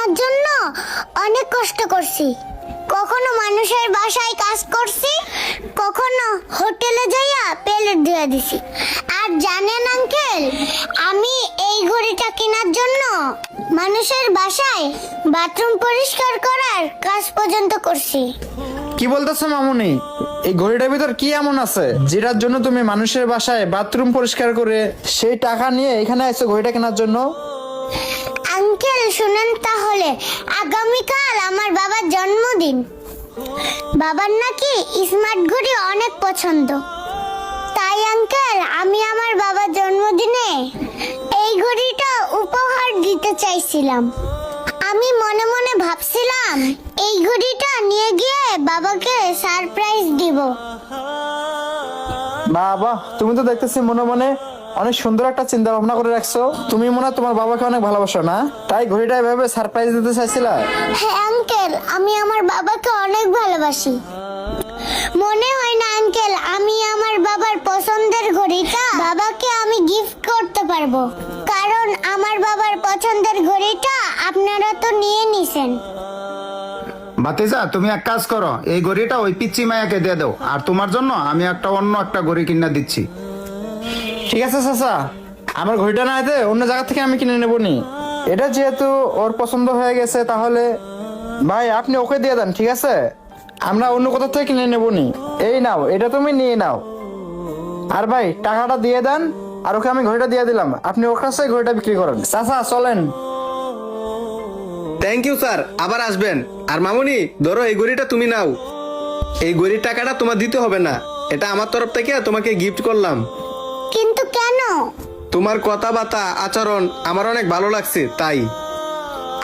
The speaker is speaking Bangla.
কেনার জন্য অনেক কষ্ট করছি। কখনো মানুষের বাসায় কাজ করছি, কখনো হোটেলে যাইয়া প্লেট ধুয়ে দিছি। আর জানেন আঙ্কেল, আমি এই ঘড়িটা কেনার জন্য মানুষের বাসায় বাথরুম পরিষ্কার করার কাজ পর্যন্ত করছি। কি বলতেছো মামুনি? এই ঘড়িটার ভিতর কি এমন আছে যেটার জন্য তুমি মানুষের বাসায় বাথরুম পরিষ্কার করে সেই টাকা নিয়ে এখানে আসছো ঘড়িটা কেনার জন্য? আঙ্কেল শুনেন তাহলে, আগামীকাল আমার বাবার জন্মদিন। বাবার নাকি স্মার্ট ঘড়ি অনেক পছন্দ। তাই আঙ্কেল, আমি আমার বাবার জন্মদিনে এই ঘড়িটা উপহার দিতে চাইছিলাম। আমি মনে মনে ভাবছিলাম এই ঘড়িটা নিয়ে গিয়ে বাবাকে সারপ্রাইজ দিব। বাবা, তুমি তো দেখতেছি মনে মনে অনেক সুন্দর একটা চিন্তা ভাবনা করে রাখছো। তুমি মনে হয় তোমার বাবাকে অনেক ভালোবাসো, না? তাই ঘড়িটা এভাবে সারপ্রাইজ দিতে চাইছিলা? হ্যাঁ আঙ্কেল, আমি আমার বাবাকে অনেক ভালোবাসি। মনে হয় না আঙ্কেল, আমি আমার বাবার পছন্দের ঘড়িটা বাবাকে আমি গিফট করতে পারবো, কারণ আমার বাবার পছন্দের ঘড়িটা আপনারা তো নিয়ে নিছেন। ভাতিজা, তুমি এক কাজ করো, এই ঘড়িটা ওই পিচ্চি মায়াকে দিয়ে দাও, আর তোমার জন্য আমি অন্য একটা ঘড়ি কিনা দিচ্ছি। ঠিক আছে চাচা, আমার ঘড়িটা না এতে অন্য জায়গা থেকে আমি কিনে নেবো নি। এটা যেহেতু ওর পছন্দ হয়ে গেছে, তাহলে ভাই আপনি ওকে দিয়ে দেন, ঠিক আছে? আমরা অন্য কোথাও থেকে কিনে নেবো নি। এই নাও, এটা তুমি নিয়ে নাও। আর ভাই টাকাটা দিয়ে দেন, আর ওকে আমি ঘড়িটা দিয়ে দিলাম। আপনি ওর কাছে ঘড়িটা বিক্রি করেন। চাচা চলেন। থ্যাংক ইউ স্যার, আবার আসবেন। আর মামুনি, ধরো এই ঘড়িটা তুমি নাও। এই ঘড়ির টাকাটা তোমার দিতে হবে না, এটা আমার তরফ থেকে তোমাকে গিফট করলাম। কিন্তু কেন? তোমার কথাবার্তা আচরণ আমার অনেক ভালো লাগছে, তাই।